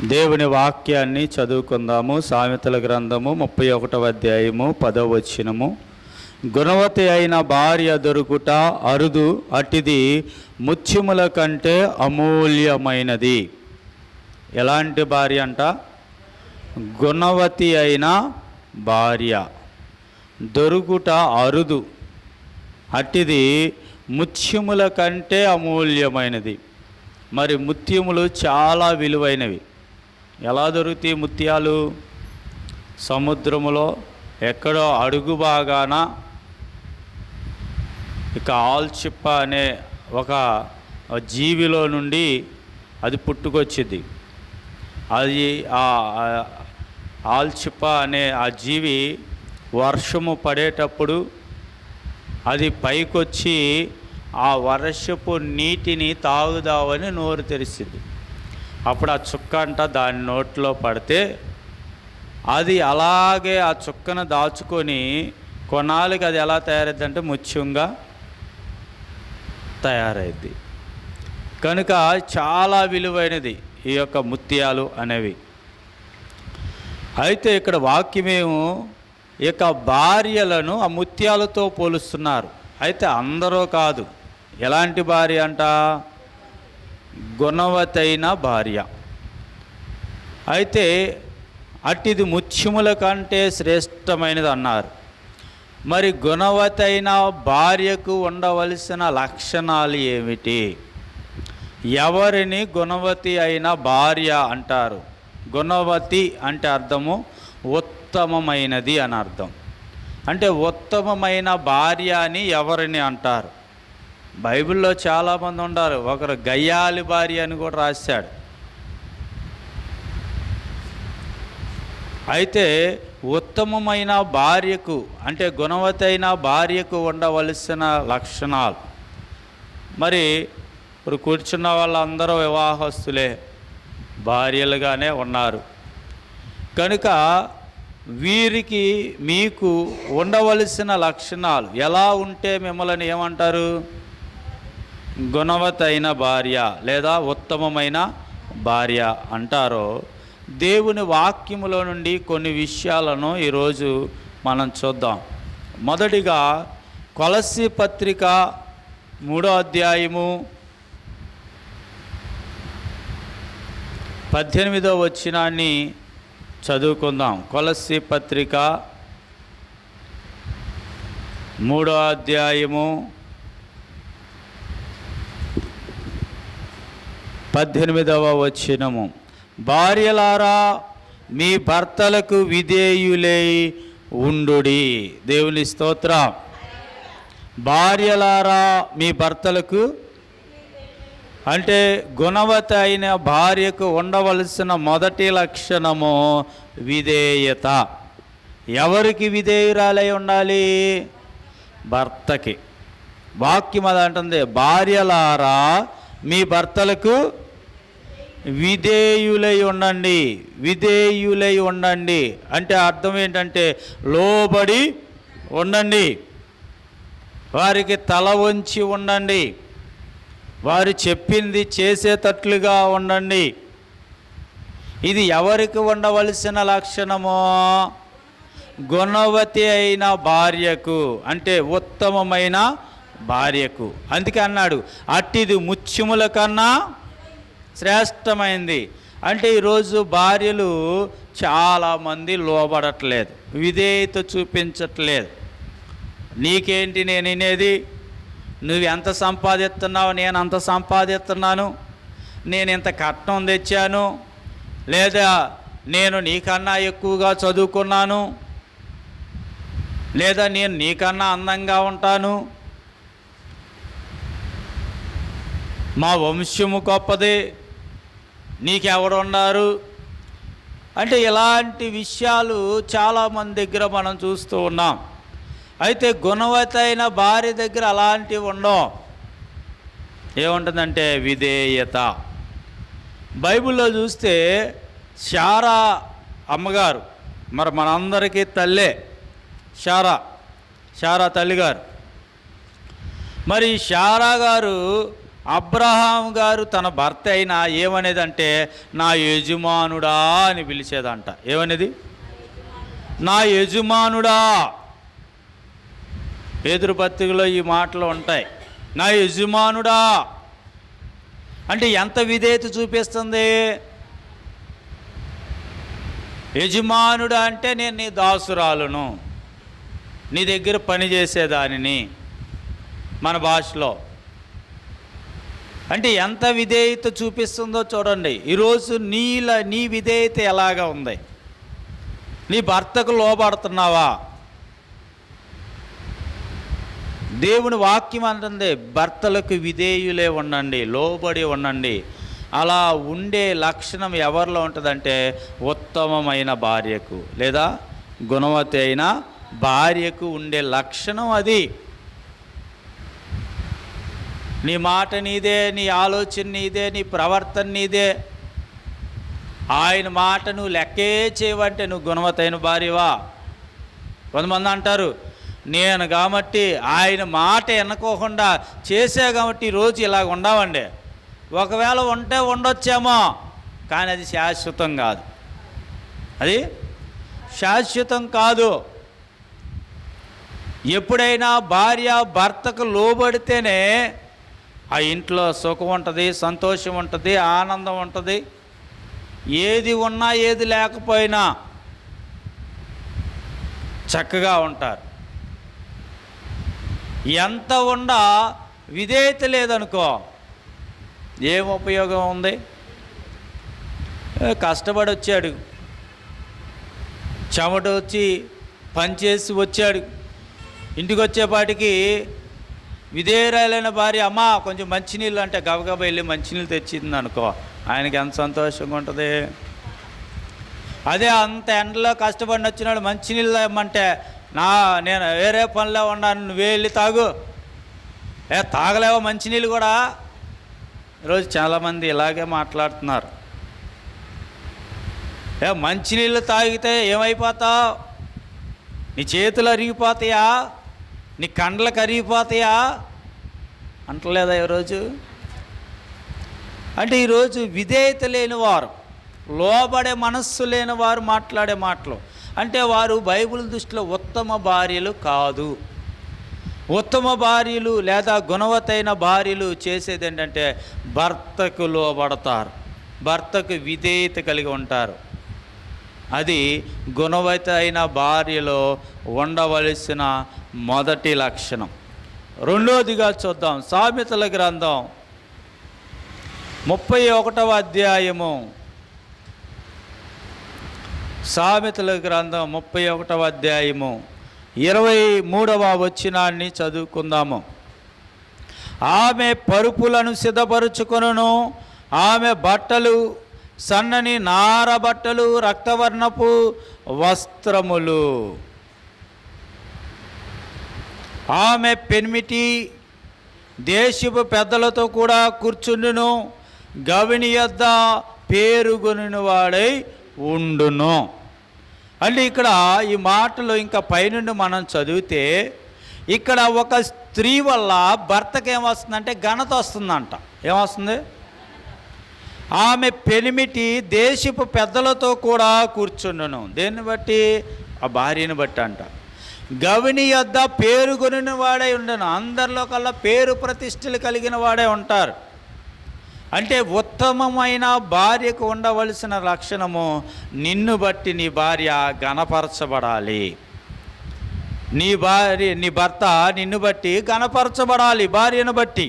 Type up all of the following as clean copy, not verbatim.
దేవుని వాక్యాన్ని చదువుకుందాము. సామెతల గ్రంథము 31వ అధ్యాయము 10వ వచనము. గుణవతి అయిన భార్య దొరుకుట అరుదు, అటిది ముత్యముల కంటే అమూల్యమైనది. ఎలాంటి భార్య అంట? గుణవతి అయిన భార్య దొరుకుట అరుదు, అటిది ముత్యముల కంటే అమూల్యమైనది. మరి ముత్యములు చాలా విలువైనవి. ఎలా దొరుకుతాయి ముత్యాలు? సముద్రములో ఎక్కడో అడుగు భాగాన ఇక ఆల్చిప్ప అనే ఒక జీవిలో నుండి అది పుట్టుకొచ్చింది. అది ఆల్చిప్ప అనే ఆ జీవి వర్షము పడేటప్పుడు అది పైకొచ్చి ఆ వర్షపు నీటిని తాగుదామని నోరు తెరిచింది. అప్పుడు ఆ చుక్క అంట దాని నోట్లో పడితే అది అలాగే ఆ చుక్కను దాచుకొని కొన్నాళ్ళకి అది ఎలా తయారైద్ది అంటే ముత్యంగా తయారైద్ది. కనుక చాలా విలువైనది ఈ యొక్క ముత్యాలు అనేవి. అయితే ఇక్కడ వాక్యమేమో ఇక భార్యలను ఆ ముత్యాలతో పోలుస్తున్నారు. అయితే అందరూ కాదు. ఎలాంటి భార్య అంట? గుణవతైన భార్య. అయితే అట్టిది ముత్యముల కంటే శ్రేష్టమైనది అన్నారు. మరి గుణవతైన భార్యకు ఉండవలసిన లక్షణాలు ఏమిటి? ఎవరిని గుణవతి అయిన భార్య అంటారు? గుణవతి అంటే అర్థము ఉత్తమమైనది అని అర్థం. అంటే ఉత్తమమైన భార్య అని ఎవరిని అంటారు? బైబిల్లో చాలామంది ఉన్నారు. ఒకరు గయ్యాలి భార్య అని కూడా రాశాడు. అయితే ఉత్తమమైన భార్యకు అంటే గుణవతైన భార్యకు ఉండవలసిన లక్షణాలు. మరి ఇప్పుడు కూర్చున్న వాళ్ళందరూ వివాహస్తులే, భార్యలుగానే ఉన్నారు. కనుక వీరికి మీకు ఉండవలసిన లక్షణాలు ఎలా ఉంటే మిమ్మల్ని ఏమంటారు? గుణవతైన భార్య లేదా ఉత్తమమైన భార్య అంటారో. దేవుని వాక్యములో నుండి కొన్ని విషయాలను ఈరోజు మనం చూద్దాం. మొదటిగా కొలస్సీ పత్రిక 3వ అధ్యాయము 18వ వచనాన్ని చదువుకుందాం. కొలస్సీ పత్రిక 3వ అధ్యాయము 18వ వచనము. భార్యలారా మీ భర్తలకు విధేయులై ఉండుడి. దేవుని స్తోత్రం. భార్యలారా మీ భర్తలకు అంటే గుణవతి అయిన భార్యకు ఉండవలసిన మొదటి లక్షణము విధేయత. ఎవరికి విధేయురాలై ఉండాలి? భర్తకి. వాక్యం అది అంటుంది, భార్యలారా మీ భర్తలకు విధేయులై ఉండండి. విధేయులై ఉండండి అంటే అర్థం ఏంటంటే లోబడి ఉండండి, వారికి తల వంచి ఉండండి, వారు చెప్పింది చేసేటట్లుగా ఉండండి. ఇది ఎవరికి ఉండవలసిన లక్షణమో? గుణవతి అయిన భార్యకు అంటే ఉత్తమమైన భార్యకు. అందుకే అన్నాడు అట్టిది ముత్యముల కన్నా శ్రేష్టమైంది. అంటే ఈరోజు భార్యలు చాలామంది లోబడట్లేదు, విధేయత చూపించట్లేదు. నీకేంటి నేను వినేది? నువ్వు ఎంత సంపాదిస్తున్నావు, నేను అంత సంపాదిస్తున్నాను, నేను ఇంత కట్నం తెచ్చాను, లేదా నేను నీకన్నా ఎక్కువగా చదువుకున్నాను, లేదా నేను నీకన్నా అందంగా ఉంటాను, మా వంశము గొప్పది, నీకెవరున్నారు అంటే ఇలాంటి విషయాలు చాలామంది దగ్గర మనం చూస్తూ ఉన్నాం. అయితే గుణవతి అయిన భార్య దగ్గర అలాంటివి ఉండవు. ఏముంటుందంటే విధేయత. బైబిల్లో చూస్తే శారా అమ్మగారు, మరి మనందరికీ తల్లే శారా తల్లిగారు. మరి శారా గారు అబ్రహాం గారు తన భర్త అయినా ఏమనేదంటే నా యజమానుడా అని పిలిచేదంట. ఏమనేది? నా యజమానుడా. పేతురు పత్రికలో ఈ మాటలు ఉంటాయి, నా యజమానుడా. అంటే ఎంత విధేయత చూపిస్తుంది. యజమానుడు అంటే నేను నీ దాసురాలును, నీ దగ్గర పనిచేసేదానిని మన భాషలో. అంటే ఎంత విధేయత చూపిస్తుందో చూడండి. ఈరోజు నీ విధేయత ఎలాగా ఉంది? నీ భర్తకు లోబడుతున్నావా? దేవుని వాక్యం అంటుంది భర్తలకు విధేయులే ఉండండి, లోబడి ఉండండి. అలా ఉండే లక్షణం ఎవరిలో ఉంటుందంటే ఉత్తమమైన భార్యకు లేదా గుణవతి అయిన భార్యకు ఉండే లక్షణం అది. నీ మాట నీదే, నీ ఆలోచన నీదే, నీ ప్రవర్తన నీదే. ఆయన మాట నువ్వు లెక్కే చేయవంటే నువ్వు గుణవతైన భార్యవా? కొంతమంది అంటారు నేను కాబట్టి ఆయన మాట ఎన్నుకోకుండా చేసా కాబట్టి ఈరోజు ఇలాగ ఉండవండి. ఒకవేళ ఉంటే ఉండొచ్చేమో, కానీ అది శాశ్వతం కాదు. అది శాశ్వతం కాదు. ఎప్పుడైనా భార్య భర్తకు లోబడితేనే ఆ ఇంట్లో సుఖం ఉంటుంది, సంతోషం ఉంటుంది, ఆనందం ఉంటుంది. ఏది ఉన్నా ఏది లేకపోయినా చక్కగా ఉంటారు. ఎంత ఉండా విధేయత లేదనుకో ఏం ఉపయోగం ఉంది? కష్టపడి వచ్చాడు, చెమట వచ్చి పనిచేసి వచ్చాడు, ఇంటికి వచ్చేపాటికి విధేయురాలైన భార్య అమ్మ కొంచెం మంచినీళ్ళు అంటే గబగబా వెళ్ళి మంచినీళ్ళు తెచ్చింది అనుకో, ఆయనకి ఎంత సంతోషంగా ఉంటుంది. అదే అంత ఎండలో కష్టపడి వచ్చినాడు మంచినీళ్ళు ఇమ్మంటే నేను వేరే పనిలో ఉన్నాను, నువ్వే వెళ్ళి తాగు. తాగలేవా మంచినీళ్ళు కూడా? ఈరోజు చాలామంది ఇలాగే మాట్లాడుతున్నారు. మంచినీళ్ళు తాగితే ఏమైపోతావు? నీ చేతులు అరిగిపోతాయా? నీ కండ్లకు అరిగిపోతాయా అంటలేదా ఈరోజు? అంటే ఈరోజు విధేయత లేనివారు, లోబడే మనస్సు లేని వారు మాట్లాడే మాటలు అంటే వారు బైబిల్ దృష్టిలో ఉత్తమ భార్యలు కాదు. ఉత్తమ భార్యలు లేదా గుణవతైన భార్యలు చేసేది ఏంటంటే భర్తకు లోబడతారు, భర్తకు విధేయత కలిగి ఉంటారు. అది గుణవతైన భార్యలో ఉండవలసిన మొదటి లక్షణం. రెండోదిగా చూద్దాం, సామెతల గ్రంథం 31వ అధ్యాయము. సామెతల గ్రంథం 31వ అధ్యాయము 23వ వచనాన్ని చదువుకుందాము. ఆమె పరుపులను సిద్ధపరుచుకొనును, ఆమె బట్టలు సన్నని నార బట్టలు, రక్తవర్ణపు వస్త్రములు. ఆమె పెనిమిటి దేశపు పెద్దలతో కూడా కూర్చుండును, గవిని యొద్ద పేరుగొనిన వాడై ఉండును. అంటే ఇక్కడ ఈ మాటలు ఇంకా పైనుండి మనం చదివితే ఇక్కడ ఒక స్త్రీ వల్ల భర్తకి ఏమొస్తుందంటే ఘనత వస్తుందంట. ఏమొస్తుంది? ఆమె పెనిమిటి దేశపు పెద్దలతో కూడా కూర్చుండును. దేన్ని బట్టి? ఆ భార్యని బట్టి అంట. గవిని యొద్ద పేరుగొనిన వాడై ఉండను. అందరిలో కల్లా పేరు ప్రతిష్టలు కలిగిన వాడే ఉంటారు. అంటే ఉత్తమమైన భార్యకు ఉండవలసిన లక్షణము నిన్ను బట్టి నీ భార్య ఘనపరచబడాలి. నీ భర్త నిన్ను బట్టి ఘనపరచబడాలి, భార్యను బట్టి.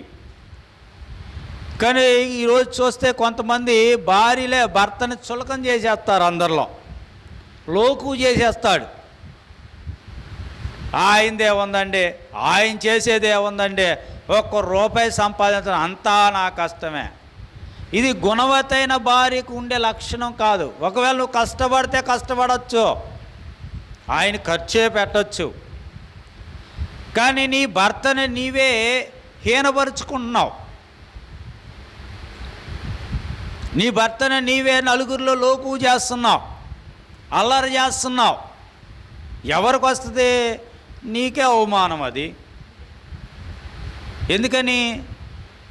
కానీ ఈరోజు చూస్తే కొంతమంది భార్యలే భర్తని చులకం చేసేస్తారు, అందరిలో లోకు చేసేస్తాడు. ఆయనదే ఉందండి, ఆయన చేసేదే ఉందండి, ₹1 సంపాదించడం అంతా నా కష్టమే. ఇది గుణవతైన భార్యకు ఉండే లక్షణం కాదు. ఒకవేళ నువ్వు కష్టపడితే కష్టపడవచ్చు, ఆయన ఖర్చే పెట్టచ్చు, కానీ నీ భర్తని నీవే హీనపరుచుకుంటున్నావు. నీ భర్తని నీవే నలుగురిలో లోకు చేస్తున్నావు, అల్లరి చేస్తున్నావు. ఎవరికి వస్తుంది? నీకే అవమానం అది. ఎందుకని?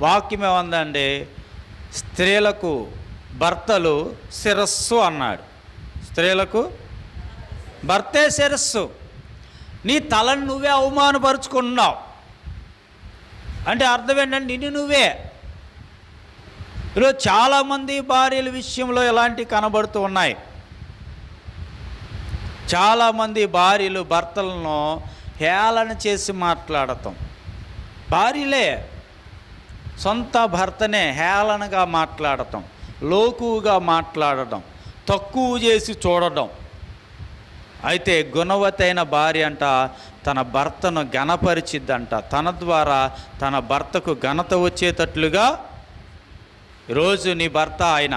వాక్యం ఏమందండి? స్త్రీలకు భర్తలు శిరస్సు అన్నాడు. స్త్రీలకు భర్తే శిరస్సు. నీ తలను నువ్వే అవమానపరుచుకున్నావు అంటే అర్థం ఏంటంటే నిన్ను నువ్వే. ఈరోజు చాలామంది భార్యల విషయంలో ఇలాంటివి కనబడుతూ ఉన్నాయి. చాలామంది భార్యలు భర్తలను హేళన చేసి మాట్లాడటం, భార్యలే సొంత భర్తనే హేళనగా మాట్లాడటం, లోకువుగా మాట్లాడటం, తక్కువ చేసి చూడడం. అయితే గుణవతైన భార్య అంట తన భర్తను ఘనపరిచిద్దంట. తన ద్వారా తన భర్తకు ఘనత వచ్చేటట్లుగా ఈరోజు నీ భర్త ఆయన.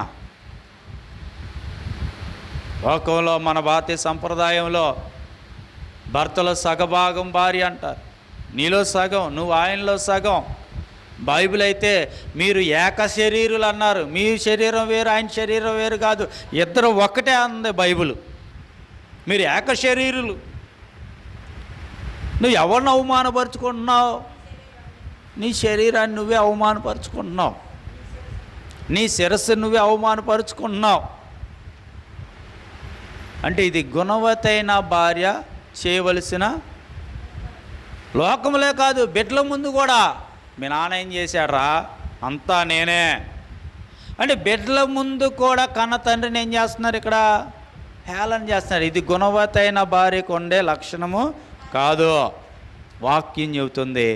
లోకంలో మన భారతీయ సంప్రదాయంలో భర్తలో సగభాగం భార్య అంటారు. నీలో సగం, నువ్వు ఆయనలో సగం. బైబిల్ అయితే మీరు ఏక శరీరులు అన్నారు. మీ శరీరం వేరు, ఆయన శరీరం వేరు కాదు, ఇద్దరు ఒక్కటే అంది బైబిల్. మీరు ఏక శరీరులు. నువ్వు ఎవరిని అవమానపరుచుకుంటున్నావు? నీ శరీరాన్ని నువ్వే అవమానపరుచుకుంటున్నావు. నీ శిరస్సు నువ్వే అవమానపరుచుకుంటున్నావు. అంటే ఇది గుణవతైన భార్య చేయవలసిన. లోకములే కాదు, బిడ్డల ముందు కూడా మీ నాన్న ఏం చేశాడ్రా, అంతా నేనే అంటే బిడ్డల ముందు కూడా కన్న తండ్రిని ఏం చేస్తున్నారు? ఇక్కడ హేళన చేస్తున్నారు. ఇది గుణవతైన భార్యకు ఉండే లక్షణము కాదు. వాక్యం చెబుతుంది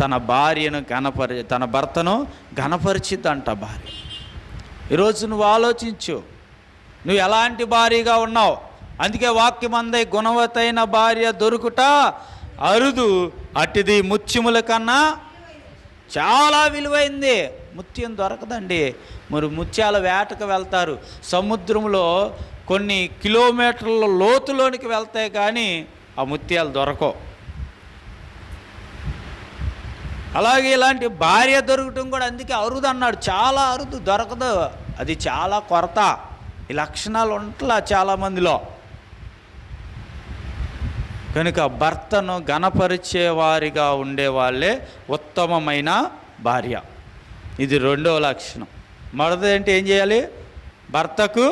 తన భార్యను తన భర్తను ఘనపరిచిద్దంట భార్య. ఈరోజు నువ్వు ఆలోచించు, నువ్వు ఎలాంటి భార్యగా ఉన్నావు. అందుకే వాక్యం అందే గుణవతైన భార్య దొరుకుట అరుదు, అట్టిది ముత్యముల కన్నా చాలా విలువైంది. ముత్యం దొరకదండి. మరి ముత్యాల వేటకు వెళ్తారు, సముద్రంలో కొన్ని కిలోమీటర్ల లోతులోనికి వెళ్తాయి కానీ ఆ ముత్యాలు దొరకవు. అలాగే ఇలాంటి భార్య దొరకటం కూడా అందుకే అరుదు అన్నాడు. చాలా అరుదు, దొరకదు. అది చాలా కొరత. ఈ లక్షణాలు ఉంటలా చాలామందిలో. కనుక భర్తను ఘనపరిచేవారిగా ఉండేవాళ్ళే ఉత్తమమైన భార్య. ఇది రెండవ లక్షణం. మొదటిది ఏంటి? ఏం చేయాలి? భర్తకు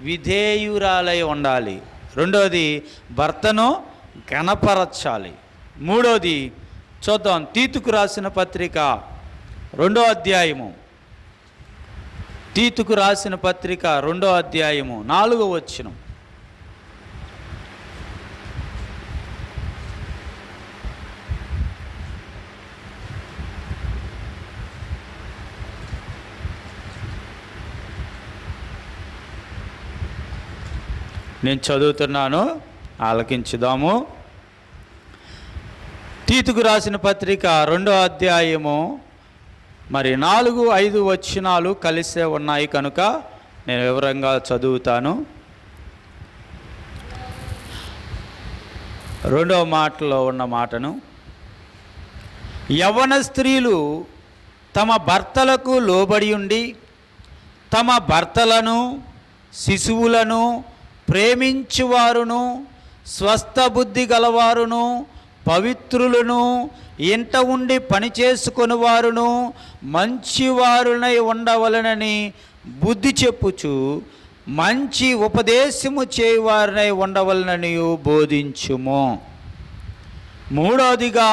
విధేయురాలై ఉండాలి. రెండవది భర్తను ఘనపరచాలి. మూడవది చూద్దాం, తీతుకు రాసిన పత్రిక 2వ అధ్యాయము. తీతుకు రాసిన పత్రిక 2వ అధ్యాయము 4వ వచనం. నేను చదువుతున్నాను, ఆలకించుదాము. తీతుకు రాసిన పత్రిక 2వ అధ్యాయము 4, 5 వచనాలు కలిసే ఉన్నాయి కనుక నేను వివరంగా చదువుతాను. 2వ మాటలో ఉన్న మాటను, యవ్వన స్త్రీలు తమ భర్తలకు లోబడి ఉండి తమ భర్తలను శిశువులను ప్రేమించువారును స్వస్థ బుద్ధి గలవారును పవిత్రులను ఇంట ఉండి పనిచేసుకొని వారును మంచివారునై ఉండవలనని బుద్ధి చెప్పుచు మంచి ఉపదేశము చేయువారునై ఉండవలనని బోధించుము. మూడవదిగా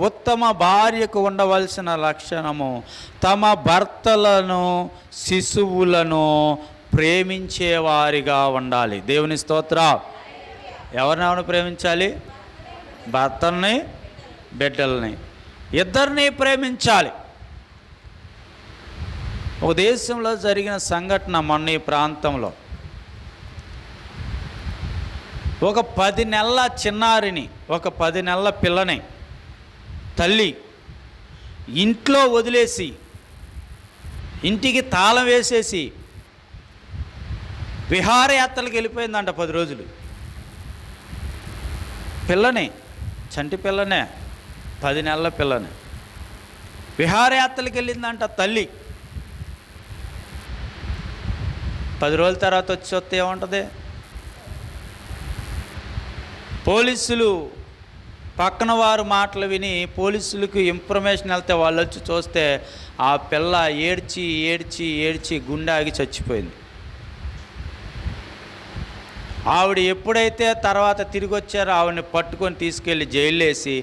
ఉత్తమ భార్యకు ఉండవలసిన లక్షణము తమ భర్తలను శిశువులను ప్రేమించేవారిగా ఉండాలి. దేవుని స్తోత్రం. ఎవరినెవరిని ప్రేమించాలి? భర్తల్ని, బిడ్డల్ని, ఇద్దరిని ప్రేమించాలి. ఒక దేశంలో జరిగిన సంఘటన మొన్న ఈ ప్రాంతంలో ఒక 10 నెలల చిన్నారిని, ఒక 10 నెలల పిల్లని తల్లి ఇంట్లో వదిలేసి ఇంటికి తాళం వేసేసి విహారయాత్రలకు వెళ్ళిపోయిందంట 10 రోజులు. పిల్లని, చంటి పిల్లనే, 10 నెలల పిల్లని విహారయాత్రలకు వెళ్ళిందంట తల్లి. 10 రోజుల తర్వాత వస్తే ఏముంటుంది? పోలీసులు పక్కన వారు మాటలు విని పోలీసులకు ఇన్ఫర్మేషన్ వెళ్తే వాళ్ళు వచ్చి చూస్తే ఆ పిల్ల ఏడ్చి ఏడ్చి ఏడ్చి గుండె ఆగి చచ్చిపోయింది. ఆవిడ ఎప్పుడైతే తర్వాత తిరిగి వచ్చారో ఆవిడని పట్టుకొని తీసుకెళ్ళి జైలు వేసి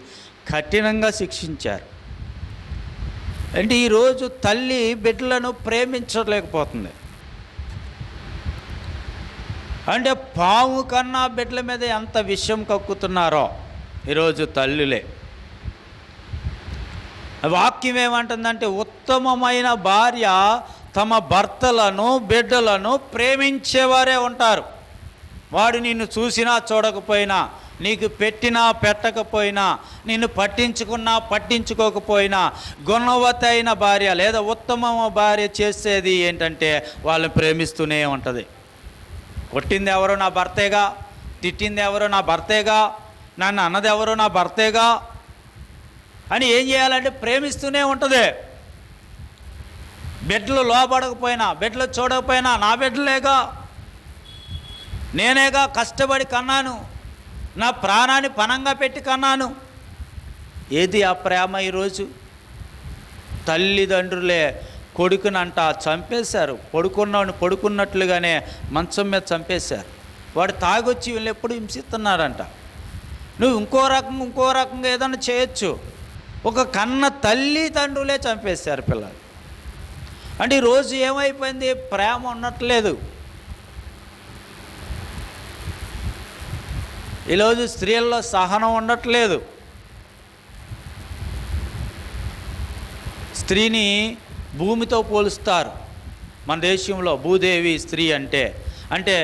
కఠినంగా శిక్షించారు. అంటే ఈరోజు తల్లి బిడ్డలను ప్రేమించలేకపోతుంది. అంటే పాము కన్నా బిడ్డల మీద ఎంత విషం కక్కుతున్నారో ఈరోజు తల్లులే. వాక్యం ఏమంటుందంటే, ఉత్తమమైన భార్య తమ భర్తలను బిడ్డలను ప్రేమించేవారే ఉంటారు. వాడు నిన్ను చూసినా చూడకపోయినా, నీకు పెట్టినా పెట్టకపోయినా, నిన్ను పట్టించుకున్నా పట్టించుకోకపోయినా, గుణవతి అయిన భార్య లేదా ఉత్తమ భార్య చేసేది ఏంటంటే వాళ్ళని ప్రేమిస్తూనే ఉంటుంది. కొట్టింది ఎవరో నా భర్తేగా, తిట్టింది ఎవరో నా భర్తేగా, నన్ను అన్నది ఎవరో నా భర్తేగా అని ఏం చేయాలంటే ప్రేమిస్తూనే ఉంటుంది. బిడ్డలు లోపడకపోయినా, బిడ్డలు చూడకపోయినా నా బిడ్డలేగా, నేనేగా కష్టపడి కన్నాను, నా ప్రాణాన్ని పణంగా పెట్టి కన్నాను. ఏది ఆ ప్రేమ? ఈరోజు తల్లిదండ్రులే కొడుకునంట చంపేశారు. పడుకున్నట్లుగానే మంచం మీద చంపేశారు. వాడు తాగొచ్చి వీళ్ళు ఎప్పుడు హింసిస్తున్నారంట. నువ్వు ఇంకో రకంగా ఏదైనా చేయొచ్చు, ఒక కన్న తల్లిదండ్రులే చంపేశారు పిల్లలు. అంటే ఈరోజు ఏమైపోయింది? ప్రేమ ఉండట్లేదు. ఈరోజు స్త్రీల్లో సహనం ఉండట్లేదు. స్త్రీని భూమితో పోలుస్తారు మన దేశంలో. భూదేవి స్త్రీ అంటే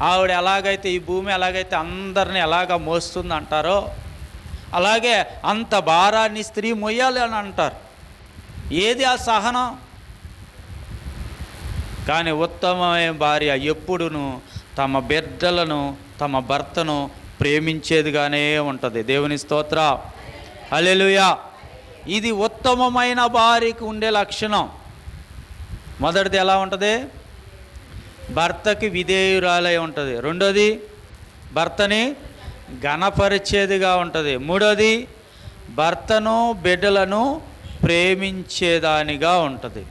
ఆవిడ ఎలాగైతే ఈ భూమి ఎలాగైతే అందరిని ఎలాగ మోస్తుంది అంటారో అలాగే అంత భారాన్ని స్త్రీ మొయ్యాలి అని అంటారు. ఏది ఆ సహనం? కానీ ఉత్తమమైన భార్య ఎప్పుడును తమ బిడ్డలను తమ భర్తను ప్రేమించేదిగానే ఉంటుంది. దేవుని స్తోత్ర, హల్లెలూయా. ఇది ఉత్తమమైన భార్యకు ఉండే లక్షణం. మొదటిది ఎలా ఉంటుంది? భర్తకి విధేయురాలై ఉంటుంది. రెండోది భర్తని ఘనపరిచేదిగా ఉంటుంది. మూడోది భర్తను బిడ్డలను ప్రేమించేదానిగా ఉంటుంది.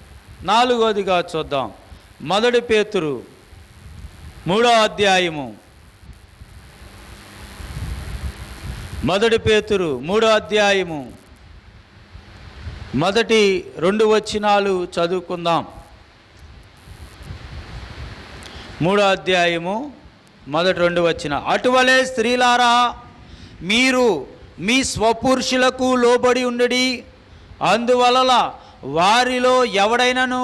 నాలుగోదిగా చూద్దాం. 1 పేతురు 3వ అధ్యాయము. 1 పేతురు 3వ అధ్యాయము మొదటి 2 వచనాలు చదువుకుందాం. 3వ అధ్యాయము మొదటి 2 వచనం. అటువలే స్త్రీలారా, మీరు మీ స్వపురుషులకు లోబడి ఉండడి. అందువలన వారిలో ఎవడైనను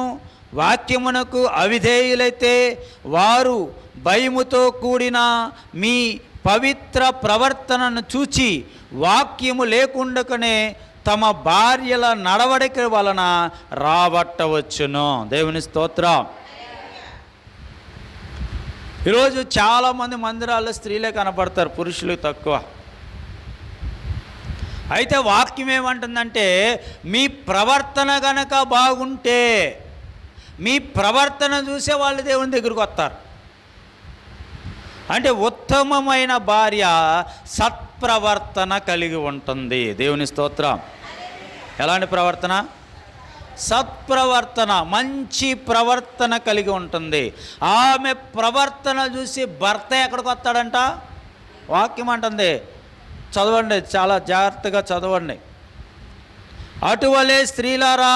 వాక్యమునకు అవిధేయులైతే వారు భయముతో కూడిన మీ పవిత్ర ప్రవర్తనను చూచి వాక్యము లేకుండానే తమ భార్యల నడవడిక వలన రాబట్టవచ్చును. దేవుని స్తోత్రం. ఈరోజు చాలామంది మందిరాల్లో స్త్రీలే కనపడతారు, పురుషులు తక్కువ. అయితే వాక్యం ఏమంటుందంటే, మీ ప్రవర్తన గనక బాగుంటే, మీ ప్రవర్తన చూసే వాళ్ళు దేవుని దగ్గరికి వస్తారు. అంటే ఉత్తమమైన భార్య సత్ప్రవర్తన కలిగి ఉంటుంది. దేవుని స్తోత్రం. ఎలాంటి ప్రవర్తన? సత్ప్రవర్తన, మంచి ప్రవర్తన కలిగి ఉంటుంది. ఆమె ప్రవర్తన చూసి భర్త ఎక్కడికి వస్తాడంట? వాక్యం అంటుంది, చదవండి, చాలా జాగ్రత్తగా చదవండి. అటువలే స్త్రీలారా,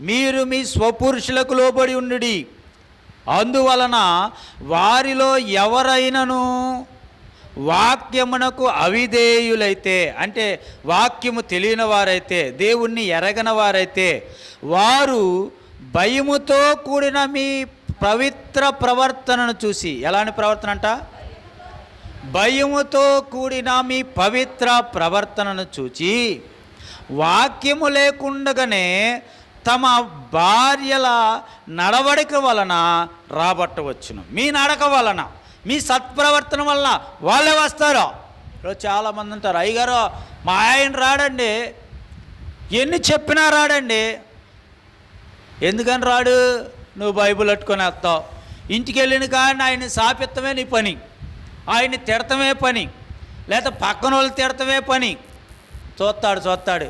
మీరు మీ స్వపురుషులకు లోబడి ఉండుడి. అందువలన వారిలో ఎవరైనను వాక్యమునకు అవిధేయులైతే, అంటే వాక్యము తెలియని వారైతే, దేవుణ్ణి ఎరగని వారైతే, వారు భయముతో కూడిన మీ పవిత్ర ప్రవర్తనను చూసి, ఎలాంటి ప్రవర్తన అంట? భయముతో కూడిన మీ పవిత్ర ప్రవర్తనను చూచి వాక్యము లేకుండగానే తమ భార్యల నడవడిక వలన రాబట్టవచ్చును. మీ నడక వలన, మీ సత్ప్రవర్తన వలన వాళ్ళే వస్తారు. ఈరోజు చాలామంది అంటారు, అయ్యగారు మా ఆయన రాడండి, ఎన్ని చెప్పినా రాడండి. ఎందుకని రాడు? నువ్వు బైబిల్ పట్టుకొని వస్తావు. ఇంటికి వెళ్ళిన కానీ ఆయన్ని శాపిత్తమే నీ పని, ఆయన్ని తిడతమే పని, లేదా పక్కన వాళ్ళు తిడతమే పని. చూస్తాడు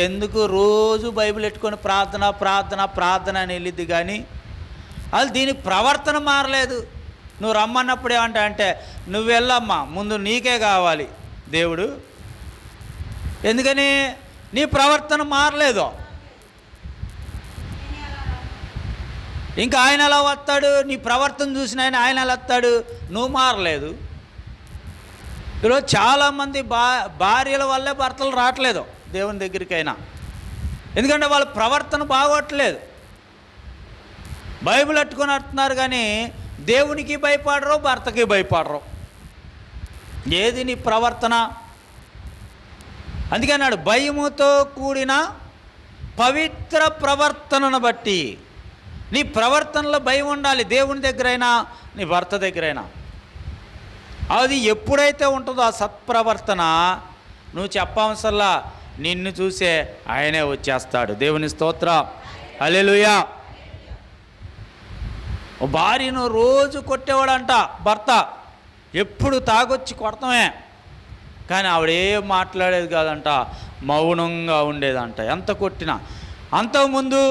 ఎందుకు రోజు బైబిల్ పెట్టుకొని ప్రార్థన ప్రార్థన ప్రార్థన అని వెళ్ళిద్ది, కానీ అది దీనికి ప్రవర్తన మారలేదు. నువ్వు రమ్మన్నప్పుడు ఏమంటా అంటే, నువ్వు వెళ్ళమ్మా, ముందు నీకే కావాలి దేవుడు. ఎందుకని? నీ ప్రవర్తన మారలేదు. ఇంకా ఆయన ఎలా వస్తాడు? నీ ప్రవర్తన చూసిన ఆయన ఎలా వస్తాడు? నువ్వు మారలేదు. ఈరోజు చాలామంది భార్యల వల్లే భర్తలు రావట్లేదు దేవుని దగ్గరికైనా. ఎందుకంటే వాళ్ళ ప్రవర్తన బాగోట్లేదు. బైబిల్ పట్టుకొని వస్తున్నారు కానీ దేవునికి భయపడరు, భర్తకి భయపడరు. ఏది నీ ప్రవర్తన? అందుకే అన్నాడు, భయముతో కూడిన పవిత్ర ప్రవర్తనను బట్టి. నీ ప్రవర్తనలో భయం ఉండాలి, దేవుని దగ్గరైనా నీ భర్త దగ్గరైనా. అది ఎప్పుడైతే ఉంటుందో ఆ సత్ప్రవర్తన, నువ్వు చెప్పవసరలా, నిన్ను చూసే ఆయనే వచ్చేస్తాడు. దేవుని స్తోత్రం, హల్లెలూయా. భార్యను రోజు కొట్టేవాడంట భర్త, ఎప్పుడు తాగొచ్చి కొడతామే, కానీ ఆవిడేం మాట్లాడేది కాదంట, మౌనంగా ఉండేదంట ఎంత కొట్టినా. అంతకుముందు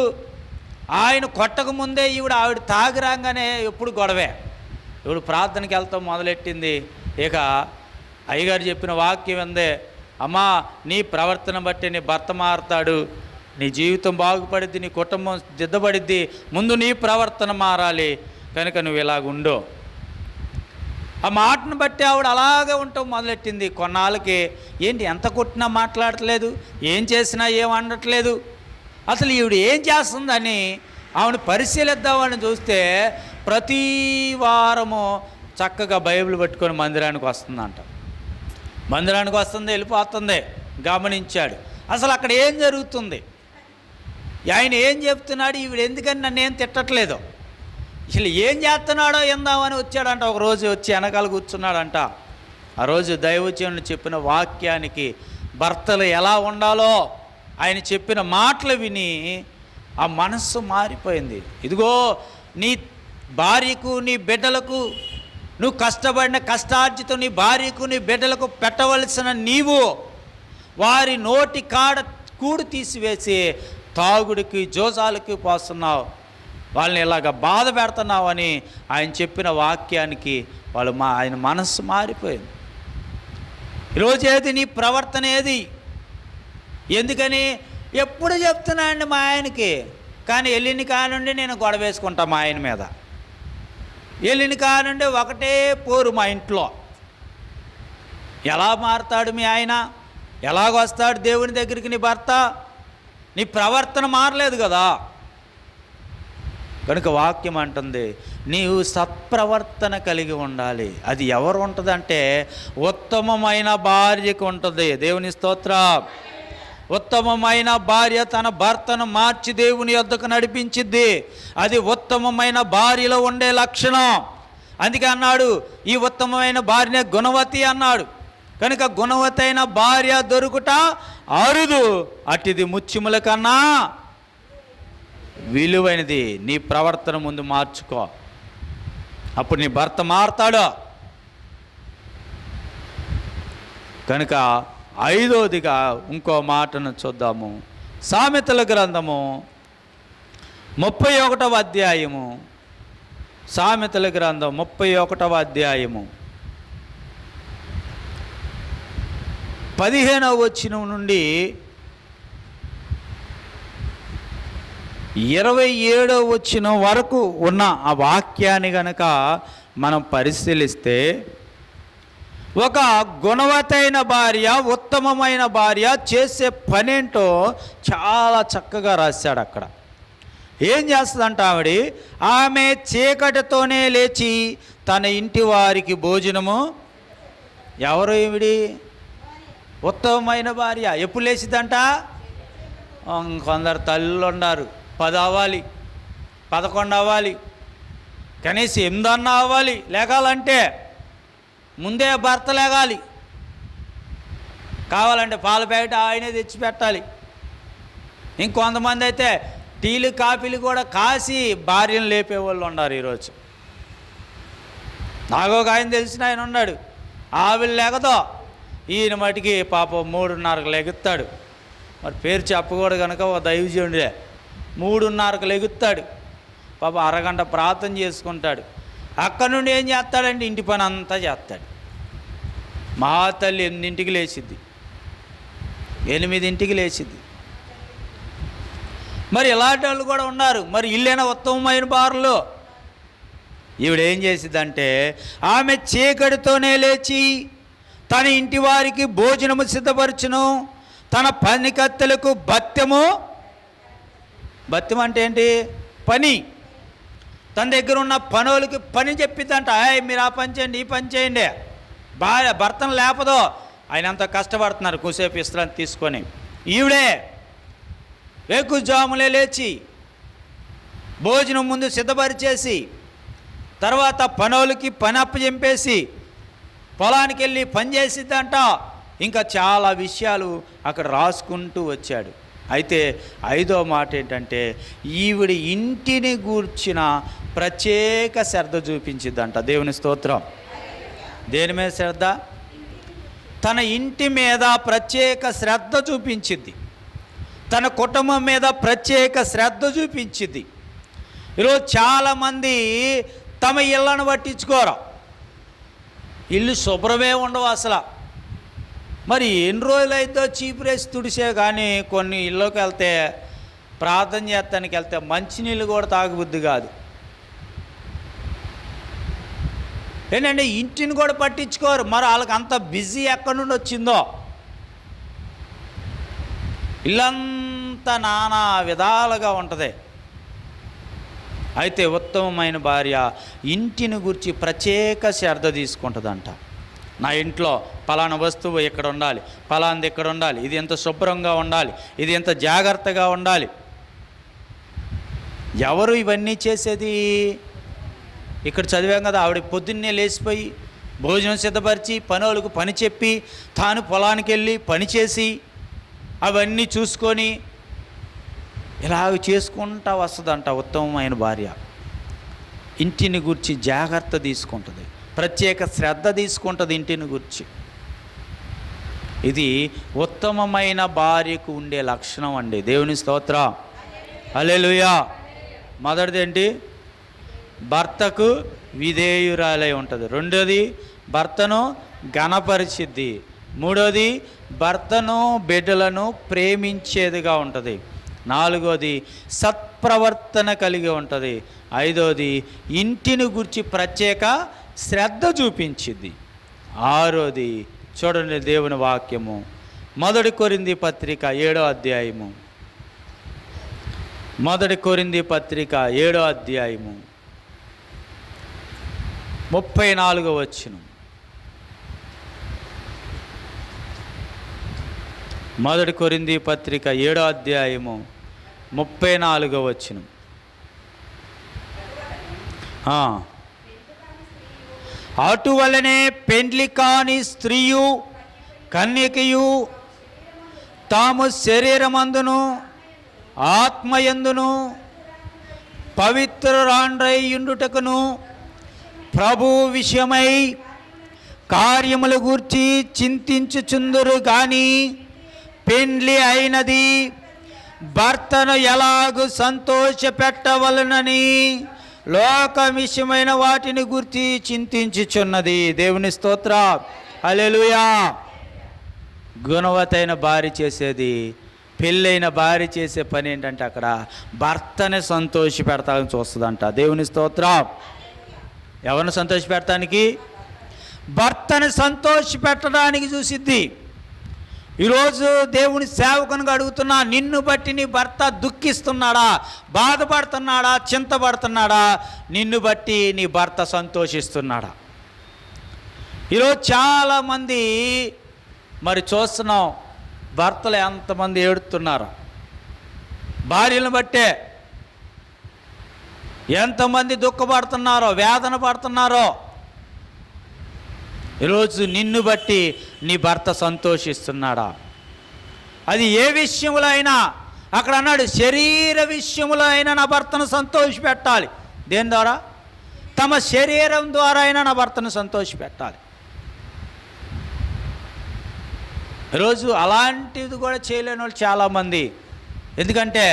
ఆయన కొట్టకముందే ఆవిడ తాగి రాగానే ఎప్పుడు గొడవే. ఇప్పుడు ప్రార్థనకి వెళ్తాం మొదలెట్టింది. ఇక అయ్యగారు చెప్పిన వాక్యం అందే, అమ్మా నీ ప్రవర్తన బట్టి నీ భర్త మారుతాడు, నీ జీవితం బాగుపడిద్ది, నీ కుటుంబం దిద్దబడిద్ది, ముందు నీ ప్రవర్తన మారాలి, కనుక నువ్వు ఇలాగుండు. ఆ మాటను బట్టి ఆవిడ అలాగే ఉంటాం మొదలెట్టింది. కొన్నాళ్ళకి ఏంటి ఎంత కొట్టినా మాట్లాడట్లేదు, ఏం చేసినా ఏం అనట్లేదు, అసలు ఈవిడ ఏం చేస్తుందని ఆవిడ పరిశీలిద్దామని చూస్తే ప్రతి వారము చక్కగా బైబిల్ పట్టుకొని మందిరానికి వస్తుందంట. మందిరానికి వస్తుంది, వెళ్ళిపోతుంది. గమనించాడు అసలు అక్కడ ఏం జరుగుతుంది, ఆయన ఏం చెప్తున్నాడు, ఈవిడ ఎందుకని నన్ను ఏం తిట్టట్లేదు, అసలు ఏం చేస్తున్నాడో ఎందామని వచ్చాడంట. ఒకరోజు వచ్చి వెనకాల కూర్చున్నాడంట. ఆ రోజు దైవజనుడు చెప్పిన వాక్యానికి భర్తలు ఎలా ఉండాలో ఆయన చెప్పిన మాటలు విని ఆ మనస్సు మారిపోయింది. ఇదిగో నీ భార్యకు నీ బిడ్డలకు నువ్వు కష్టపడిన కష్టార్జితం నీ భార్యకు నీ బిడ్డలకు పెట్టవలసిన నీవు వారి నోటి కాడ కూడు తీసివేసి తాగుడికి జోజాలకి పోస్తున్నావు, వాళ్ళని ఇలాగ బాధ పెడుతున్నావు అని ఆయన చెప్పిన వాక్యానికి ఆయన మనస్సు మారిపోయింది. ఈరోజు ఏది నీ ప్రవర్తన ఏది? ఎందుకని ఎప్పుడు చెప్తున్నా అండి మా ఆయనకి, కానీ వెళ్ళిన కానుండి నేను గొడవ వేసుకుంటా మా ఆయన మీద. వెళ్ళిన కానుండి ఒకటే పోరు మా ఇంట్లో. ఎలా మారుతాడు మీ ఆయన? ఎలాగొస్తాడు దేవుని దగ్గరికి నీ భర్త? నీ ప్రవర్తన మారలేదు కదా. కనుక వాక్యం అంటుంది, నీవు సత్ప్రవర్తన కలిగి ఉండాలి. అది ఎవరు ఉంటుందంటే ఉత్తమమైన భార్యకు ఉంటుంది. దేవుని స్తోత్రం. ఉత్తమమైన భార్య తన భర్తను మార్చి దేవుని యొద్దకు నడిపించిద్ది. అది ఉత్తమమైన భార్యలో ఉండే లక్షణం. అందుకే అన్నాడు, ఈ ఉత్తమమైన భార్యనే గుణవతి అన్నాడు. కనుక గుణవతైన భార్య దొరుకుట అరుదు, అటిది ముత్యముల కన్నా విలువైనది. నీ ప్రవర్తన ముందు మార్చుకో, అప్పుడు నీ భర్త మారుతాడు. కనుక ఐదోదిగా ఇంకో మాటను చూద్దాము. సామెతల గ్రంథము 31వ అధ్యాయము. సామెతల గ్రంథం 31వ అధ్యాయము 15వ వచనం నుండి 27వ వచనం వరకు ఉన్న ఆ వాక్యాన్ని గనక మనం పరిశీలిస్తే, ఒక గుణవతైన భార్య, ఉత్తమమైన భార్య చేసే పనేంటో చాలా చక్కగా రాశాడు అక్కడ. ఏం చేస్తుందంట ఆవిడ? ఆమె చీకటితోనే లేచి తన ఇంటి వారికి భోజనము. ఎవరు ఈవిడి? ఉత్తమమైన భార్య. ఎప్పుడు లేచిద్దంట? కొందరు తల్లులు ఉన్నారు, 10 అవ్వాలి, 11 అవ్వాలి, కనీసం 8 అన్నా అవ్వాలి. లేగాలంటే ముందే భర్త లేగాలి. కావాలంటే పాల ప్యాకెట్ ఆయనే తెచ్చి పెట్టాలి. ఇంకొంతమంది అయితే టీలు కాఫీలు కూడా కాసి భార్యను లేపేవాళ్ళు ఉన్నారు ఈరోజు. నాకు ఒక ఆయన తెలిసిన ఆయన ఉన్నాడు, ఆవిడ లేకదో ఈయన మటుకి పాపం 3:30కు లెగుస్తాడు. మరి పేరు చెప్పకూడదు కనుక ఓ దైవజనుడే. 3:30కు లెగుస్తాడు. పాపం అరగంట ప్రార్థన చేసుకుంటాడు. అక్కడ నుండి ఏం చేస్తాడంటే ఇంటి పని అంతా చేస్తాడు. మహాతల్లి 8ంటికి లేచిద్ది, 8ంటికి లేచిద్ది. మరి ఇలాంటి వాళ్ళు కూడా ఉన్నారు. మరి ఇల్లైనా ఉత్తమమైన బారులు. ఈవిడేం చేసిద్దంటే ఆమె చీకటితోనే లేచి తన ఇంటి వారికి భోజనము సిద్ధపరచును, తన పనికత్తెలకు భత్యము అంటే ఏంటి? పని. తన దగ్గర ఉన్న పనులకి పని చెప్పిద్దంట. మీరు ఆ పని చేయండి, ఈ పని చేయండి. భర్తను లేపదో. ఆయన అంత కష్టపడుతున్నారు కూసేపు విశ్రాంతి తీసుకొని. ఈవిడే వేకుజాములే లేచి భోజనం ముందు సిద్ధపరిచేసి తర్వాత పనులకి పని అప్పచెంపేసి పొలానికి వెళ్ళి పని చేసిద్దంట. ఇంకా చాలా విషయాలు అక్కడ రాసుకుంటూ వచ్చాడు. అయితే 5వ మాట ఏంటంటే ఈవిడ ఇంటిని గూర్చిన ప్రత్యేక శ్రద్ధ చూపించిద్దంట. దేవుని స్తోత్రం. దేని మీద శ్రద్ధ? తన ఇంటి మీద ప్రత్యేక శ్రద్ధ చూపించింది. తన కుటుంబం మీద ప్రత్యేక శ్రద్ధ చూపించింది. ఈరోజు చాలామంది తమ ఇళ్ళను పట్టించుకోరు. ఇల్లు శుభ్రమే ఉండవు అసలు. మరి ఎన్ని రోజులైతే చీపురేసి తుడిసే కానీ కొన్ని ఇళ్ళకి వెళ్తే ప్రార్థన చేస్తానికి వెళ్తే మంచినీళ్ళు కూడా తాగబుద్ధి కాదు. ఏంటంటే ఇంటిని కూడా పట్టించుకోరు. మరి వాళ్ళకి అంత బిజీ ఎక్కడి నుండి వచ్చిందో. ఇల్లంతా నానా విధాలుగా ఉంటుంది. అయితే ఉత్తమమైన భార్య ఇంటిని గురించి ప్రత్యేక శ్రద్ధ తీసుకుంటుందంట. నా ఇంట్లో పలానా వస్తువు ఇక్కడ ఉండాలి, పలాంది ఇక్కడ ఉండాలి, ఇది ఎంత శుభ్రంగా ఉండాలి, ఇది ఎంత జాగ్రత్తగా ఉండాలి. ఎవరు ఇవన్నీ చేసేది? ఇక్కడ చదివాం కదా, ఆవిడ పొద్దున్నే లేచిపోయి భోజనం సిద్ధపరిచి పనులకు పని చెప్పి తాను పొలానికి వెళ్ళి పని చేసి అవన్నీ చూసుకొని ఇలాగ చేసుకుంటా వస్తుందంట. ఉత్తమమైన భార్య ఇంటిని గురించి జాగ్రత్త తీసుకుంటుంది, ప్రత్యేక శ్రద్ధ తీసుకుంటుంది ఇంటిని గురించి. ఇది ఉత్తమమైన భార్యకు ఉండే లక్షణం అండి. దేవుని స్తోత్రం. హల్లెలూయా. మొదటిది ఏంటి? భర్తకు విధేయురాలై ఉంటుంది. రెండోది భర్తను ఘనపరిచిద్ది. మూడోది భర్తను బిడ్డలను ప్రేమించేదిగా ఉంటుంది. నాలుగోది సత్ప్రవర్తన కలిగి ఉంటుంది. ఐదోది ఇంటిని గురించి ప్రత్యేక శ్రద్ధ చూపించింది. ఆరోది చూడండి దేవుని వాక్యము 1 కొరింథీ పత్రిక 7వ అధ్యాయము. 1 కొరింథీ పత్రిక 7వ అధ్యాయము 34వ వచనం. 1 కొరింథీ పత్రిక 7వ అధ్యాయము 34వ వచనం. అటువలనే పెండ్లి కాని స్త్రీయు కన్యకయు తాము శరీరమందును ఆత్మయందును పవిత్రురాండ్రయుండుటకును ప్రభు విషయమై కార్యముల గూర్చి చింతించుచుందురు గాని పెండ్లి అయినది భర్తను ఎలాగూ సంతోషపెట్టవలనని లోక విషయమైన వాటిని గురించి చింతించుచున్నది. దేవుని స్తోత్రం. హల్లెలూయా. గుణవతైన భార్య చేసేది, పెళ్ళైన భార్య చేసే పని ఏంటంటే అక్కడ భర్తని సంతోషపెడతానికి చూస్తుందంట. దేవుని స్తోత్రం. ఎవరిని సంతోషపెడతానికి? భర్తని సంతోషపెట్టడానికి చూసిద్ది. ఈరోజు దేవుని సేవకునిగా అడుగుతున్నా, నిన్ను బట్టి నీ భర్త దుఃఖిస్తున్నాడా, బాధపడుతున్నాడా, చింతపడుతున్నాడా? నిన్ను బట్టి నీ భర్త సంతోషిస్తున్నాడా? ఈరోజు చాలామంది మరి చూస్తున్నాం, భర్తలు ఎంతమంది ఏడుతున్నారు, భార్యలను బట్టే ఎంతమంది దుఃఖపడుతున్నారో, వేదన పడుతున్నారో. ఈరోజు నిన్ను బట్టి నీ భర్త సంతోషిస్తున్నాడా? అది ఏ విషయంలో అయినా. అక్కడ అన్నాడు శరీర విషయంలో అయినా నా భర్తను సంతోషపెట్టాలి. దేని ద్వారా? తమ శరీరం ద్వారా అయినా నా భర్తను సంతోషపెట్టాలి. ఈరోజు అలాంటిది కూడా చేయలేని వాళ్ళు చాలామంది. ఎందుకంటే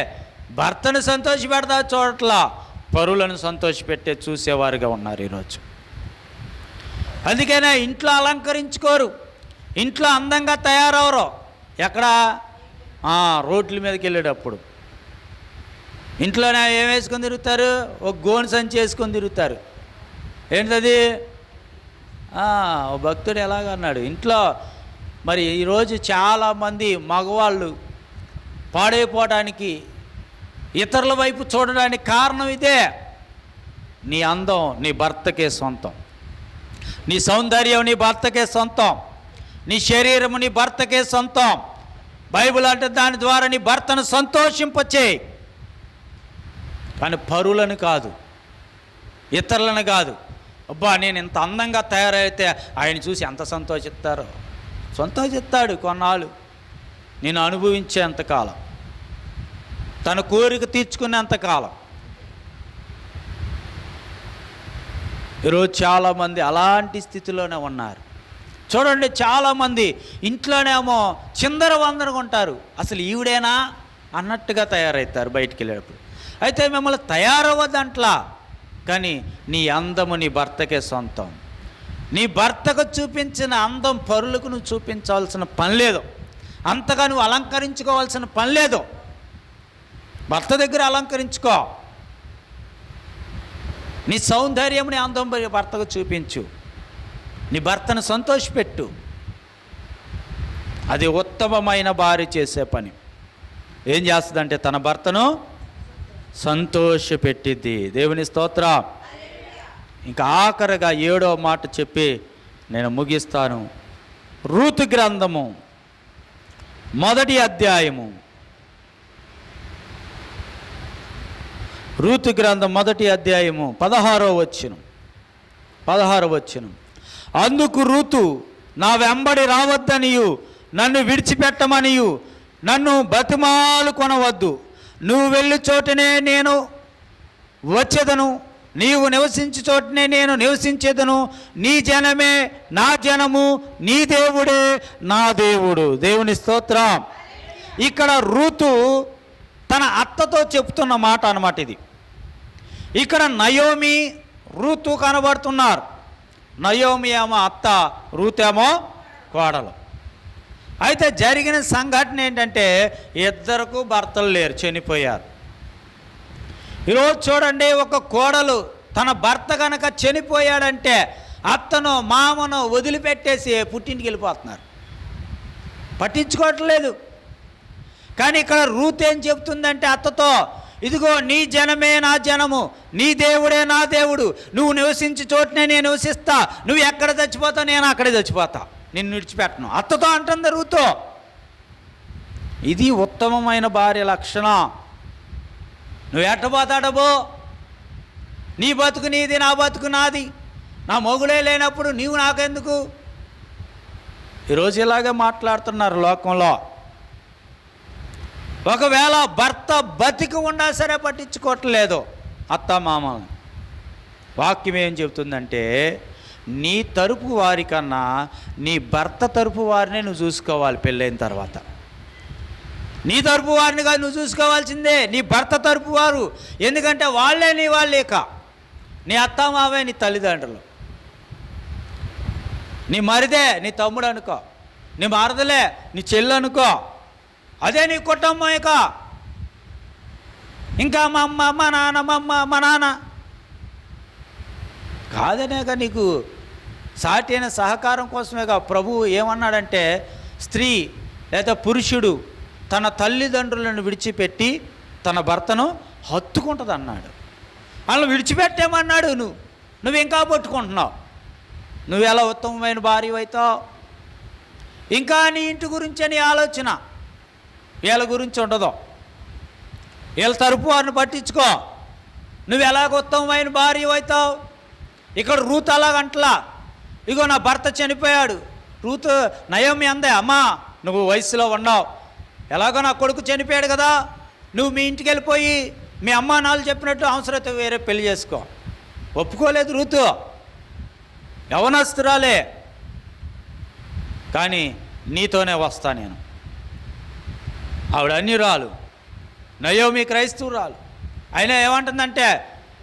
భర్తను సంతోషపెడతా చూడట్లా, పరులను సంతోషపెట్టే చూసేవారుగా ఉన్నారు ఈరోజు. అందుకనే ఇంట్లో అలంకరించుకోరు, ఇంట్లో అందంగా తయారవరు. ఎక్కడ? రోడ్ల మీదకి వెళ్ళేటప్పుడు ఇంట్లోనే ఏం వేసుకొని తిరుగుతారు? ఒక గోను సంచి వేసుకొని తిరుగుతారు. ఏంటది? ఓ భక్తుడు ఎలాగన్నాడు, ఇంట్లో మరి ఈరోజు చాలామంది మగవాళ్ళు పాడైపోవడానికి, ఇతరుల వైపు చూడడానికి కారణం ఇదే. నీ అందం నీ భర్తకే సొంతం, నీ సౌందర్యం నీ భర్తకే సొంతం, నీ శరీరము నీ భర్తకే సొంతం. బైబిల్ అంటే దాని ద్వారా నీ భర్తను సంతోషింపచేయి, కానీ పరులను కాదు, ఇతరులను కాదు. అబ్బా నేను ఇంత అందంగా తయారైతే ఆయన చూసి ఎంత సంతోషిస్తారో. సంతోషిస్తాడు కొన్నాళ్ళు, నేను అనుభవించేంతకాలం, తన కోరిక తీర్చుకునేంతకాలం. ఈరోజు చాలామంది అలాంటి స్థితిలోనే ఉన్నారు. చూడండి, చాలామంది ఇంట్లోనేమో చిందరవందరగా ఉంటారు. అసలు ఈవిడేనా అన్నట్టుగా తయారవుతారు బయటికి వెళ్ళేటప్పుడు. అయితే మిమ్మల్ని తయారవ్వదంట్లా, కానీ నీ అందము నీ భర్తకే సొంతం. నీ భర్తకు చూపించిన అందం పరులకు నువ్వు చూపించాల్సిన పని లేదు, అంతగా నువ్వు అలంకరించుకోవాల్సిన పని లేదు. భర్త దగ్గర అలంకరించుకో, నీ సౌందర్యం నీ అందం భర్తకు చూపించు, నీ భర్తను సంతోషపెట్టు. అది ఉత్తమమైన భార్య చేసే పని. ఏం చేస్తుందంటే తన భర్తను సంతోషపెట్టిద్ది. దేవుని స్తోత్రం. ఇంకా ఆఖరిగా 7వ మాట చెప్పి నేను ముగిస్తాను. రూతు గ్రంథము 1వ అధ్యాయము, రూతు గ్రంథం 1వ అధ్యాయము 16వ వచనం. అందుకు రూతు, నా వెంబడి రావద్దనియు నన్ను విడిచిపెట్టమనియు నన్ను బతిమాలు కొనవద్దు, నువ్వు వెళ్ళి చోటనే నేను వచ్చేదను, నీవు నివసించే చోటనే నేను నివసించేదను, నీ జనమే నా జనము, నీ దేవుడే నా దేవుడు. దేవుని స్తోత్రం. ఇక్కడ రూతు తన అత్తతో చెప్తున్న మాట అన్నమాట ఇది. ఇక్కడ నయోమి రూతు కనబడుతున్నారు. నయోమి ఏమో అత్త, రూతేమో కోడలు. అయితే జరిగిన సంఘటన ఏంటంటే ఇద్దరికి భర్తలు లేరు, చనిపోయారు. ఈరోజు చూడండి, ఒక కోడలు తన భర్త కనుక చనిపోయాడంటే అత్తను మామను వదిలిపెట్టేసి పుట్టింటికి వెళ్ళిపోతున్నారు, పట్టించుకోవట్లేదు. కానీ ఇక్కడ రూత్ ఏం చెప్తుందంటే అత్తతో, ఇదిగో నీ జనమే నా జనము, నీ దేవుడే నా దేవుడు, నువ్వు నివసించే చోటనే నేను నివసిస్తా, నువ్వు ఎక్కడ చచ్చిపోతావు నేను అక్కడే చచ్చిపోతా, నిన్ను విడిచిపెట్టను. అత్తతో అంటుంది రూతు. ఇది ఉత్తమమైన భార్య లక్షణం. నువ్వు ఎట్టబోతాడబో, నీ బతుకు నీది, నా బతుకు నాది, నా మొగుడే లేనప్పుడు నీవు నాకెందుకు. ఈరోజు ఇలాగే మాట్లాడుతున్నారు లోకంలో. ఒకవేళ భర్త బతికి ఉన్నా సరే పట్టించుకోవట్లేదు అత్త మామల్ని. వాక్యం ఏం చెబుతుందంటే నీ తరపు వారికన్నా నీ భర్త తరపు వారినే నువ్వు చూసుకోవాలి. పెళ్ళైన తర్వాత నీ తరపు వారిని కాదు నువ్వు చూసుకోవాల్సిందే, నీ భర్త తరపు వారు. ఎందుకంటే వాళ్ళే నీ వాళ్ళేక, నీ అత్త మావే నీ తల్లిదండ్రులు, నీ మరిదే నీ తమ్ముడు అనుకో, నీ మరదలే నీ చెల్లి అనుకో, అదే నీ కుటుంబం. ఇక ఇంకా మా అమ్మ, మా నాన్న, మా నాన్న కాదనేక నీకు సాటి అయిన సహకారం కోసమేగా ప్రభువు ఏమన్నాడంటే స్త్రీ లేదా పురుషుడు తన తల్లిదండ్రులను విడిచిపెట్టి తన భర్తను హత్తుకుంటుంది అన్నాడు. వాళ్ళని విడిచిపెట్టేమన్నాడు. నువ్వు ఇంకా పట్టుకుంటున్నావు. నువ్వు ఎలా ఉత్తమమైన భార్య అవుతావు? ఇంకా నీ ఇంటి గురించే నీ ఆలోచన, వీళ్ళ గురించి ఉండదు. వీళ్ళ తరపు వారిని పట్టించుకో. నువ్వు ఎలాగ ఉత్తమమైన భార్య అవుతావు? ఇక్కడ రూతు అలాగంటలా. ఇగో నా భర్త చనిపోయాడు. రూతు నయోమి అందే, అమ్మా నువ్వు వయసులో ఉన్నావు, ఎలాగో నా కొడుకు చనిపోయాడు కదా, నువ్వు మీ ఇంటికి వెళ్ళిపోయి మీ అమ్మ నాన్న చెప్పినట్టు అవసరమైతే వేరే పెళ్లి చేసుకో. ఒప్పుకోలేదు రూతు, యవనస్తురాలే. కానీ నీతోనే వస్తా నేను. ఆవిడ అన్యురాలు, నయోమి క్రైస్తవురాలు. అయినా ఏమంటుందంటే,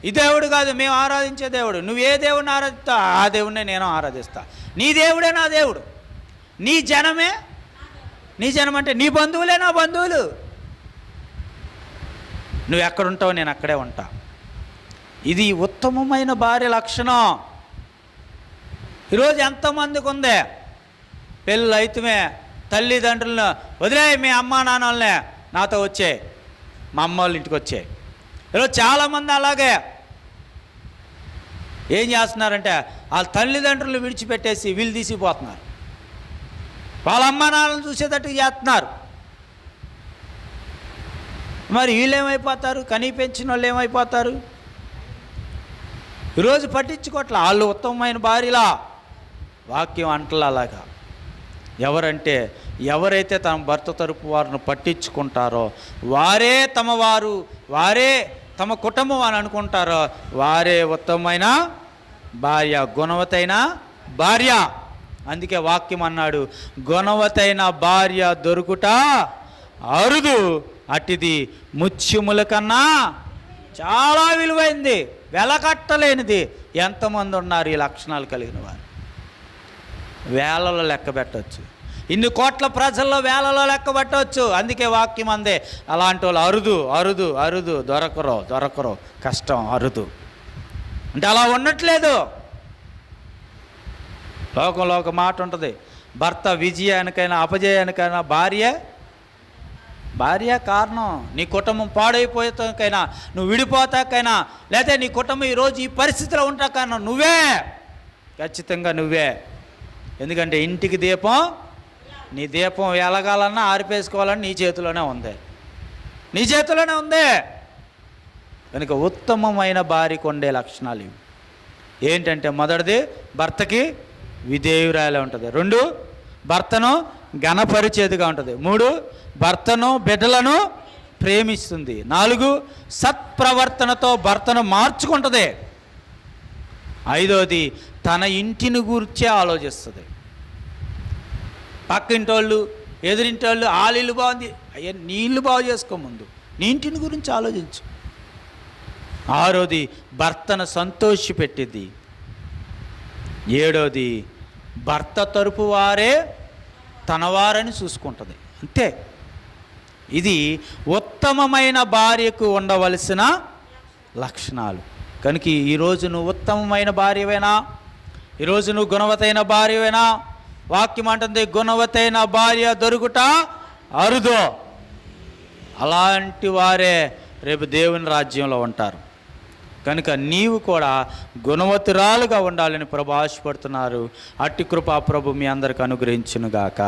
ఈ దేవుడు కాదు మేము ఆరాధించే దేవుడు, నువ్వు ఏ దేవుడిని ఆరాధిస్తా ఆ దేవుడినే నేను ఆరాధిస్తా. నీ దేవుడే నా దేవుడు, నీ జనమే నీ జనం అంటే నీ బంధువులే నా బంధువులు. నువ్వు ఎక్కడుంటావు నేను అక్కడే ఉంటా. ఇది ఉత్తమమైన భార్య లక్షణం. ఈరోజు ఎంతమందికి ఉందే, పెళ్ళి అయితమే తల్లిదండ్రులను వదిలే, మీ అమ్మా నాన్నలనే నాతో వచ్చే, మా అమ్మ వాళ్ళ ఇంటికి వచ్చే. ఈరోజు చాలామంది అలాగే ఏం చేస్తున్నారంటే, వాళ్ళ తల్లిదండ్రులు విడిచిపెట్టేసి వీళ్ళు తీసిపోతున్నారు, వాళ్ళ అమ్మా నాన్నలను చూసేటట్టు చేస్తున్నారు. మరి వీళ్ళు ఏమైపోతారు? కనీ పెంచిన వాళ్ళు ఏమైపోతారు? ఈరోజు పట్టించుకోవట్లే. వాళ్ళు ఉత్తమమైన భార్యలా వాక్యం అంటలా అలాగా. ఎవరంటే ఎవరైతే తమ భర్త తరపు వారిని పట్టించుకుంటారో వారే తమ వారు, వారే తమ కుటుంబం అని అనుకుంటారో వారే ఉత్తమమైన భార్య, గుణవతైన భార్య. అందుకే వాక్యం అన్నాడు, గుణవతైన భార్య దొరుకుట అరుదు, అటిది ముత్యముల కన్నా చాలా విలువైంది, వెలకట్టలేనిది. ఎంతమంది ఉన్నారు ఈ లక్షణాలు కలిగిన వారు? వేలలో లెక్క పెట్టవచ్చు, ఇన్ని కోట్ల ప్రజల్లో వేలలో లెక్క పెట్టవచ్చు. అందుకే వాక్యం అందే, అలాంటి వాళ్ళు అరుదు అరుదు అరుదు, దొరకరు, కష్టం, అరుదు. అంటే అలా ఉండట్లేదు. లోకంలో ఒక మాట ఉంటుంది, భర్త విజయానికైనా అపజయానికైనా భార్య కారణం. నీ కుటుంబం పాడైపోయేకైనా, నువ్వు విడిపోతాకైనా, లేకపోతే నీ కుటుంబం ఈరోజు ఈ పరిస్థితిలో ఉంటాకైనా నువ్వే, ఖచ్చితంగా నువ్వే. ఎందుకంటే ఇంటికి దీపం, నీ దీపం వెలగాలన్నా ఆరిపేసుకోవాలన్నా నీ చేతిలోనే ఉంది. కనుక ఉత్తమమైన భార్యకు ఉండే లక్షణాలు ఇవి. ఏంటంటే మొదటిది భర్తకి విధేయురాలే ఉంటుంది. 2 భర్తను ఘనపరిచేదిగా ఉంటుంది. 3 భర్తను బిడ్డలను ప్రేమిస్తుంది. 4 సత్ప్రవర్తనతో భర్తను మార్చుకుంటుంది. 5వది తన ఇంటిని గురించే ఆలోచిస్తుంది. పక్కింటోళ్ళు, ఎదురింటోళ్ళు, వాళ్ళ ఇల్లు బాగుంది, అయ్యా నీ ఇల్లు బాగు చేసుకో, ముందు నీ ఇంటిని గురించి ఆలోచించు. 6వది భర్తను సంతోషపెట్టింది. 7వది భర్త తరపు వారే తనవారని చూసుకుంటుంది. అంతే. ఇది ఉత్తమమైన భార్యకు ఉండవలసిన లక్షణాలు. కనుక ఈరోజు నువ్వు ఉత్తమమైన భార్యవేనా? ఈరోజు నువ్వు గుణవతైన భార్యవేనా? వాక్యం అంటుంది, గుణవతైన భార్య దొరుకుట అరుదు. అలాంటి వారే రేపు దేవుని రాజ్యంలో ఉంటారు. కనుక నీవు కూడా గుణవతురాలుగా ఉండాలని ప్రభు ఆశపడుతున్నారు. అట్టి కృప ప్రభు మీ అందరికి అనుగ్రహించునుగాక.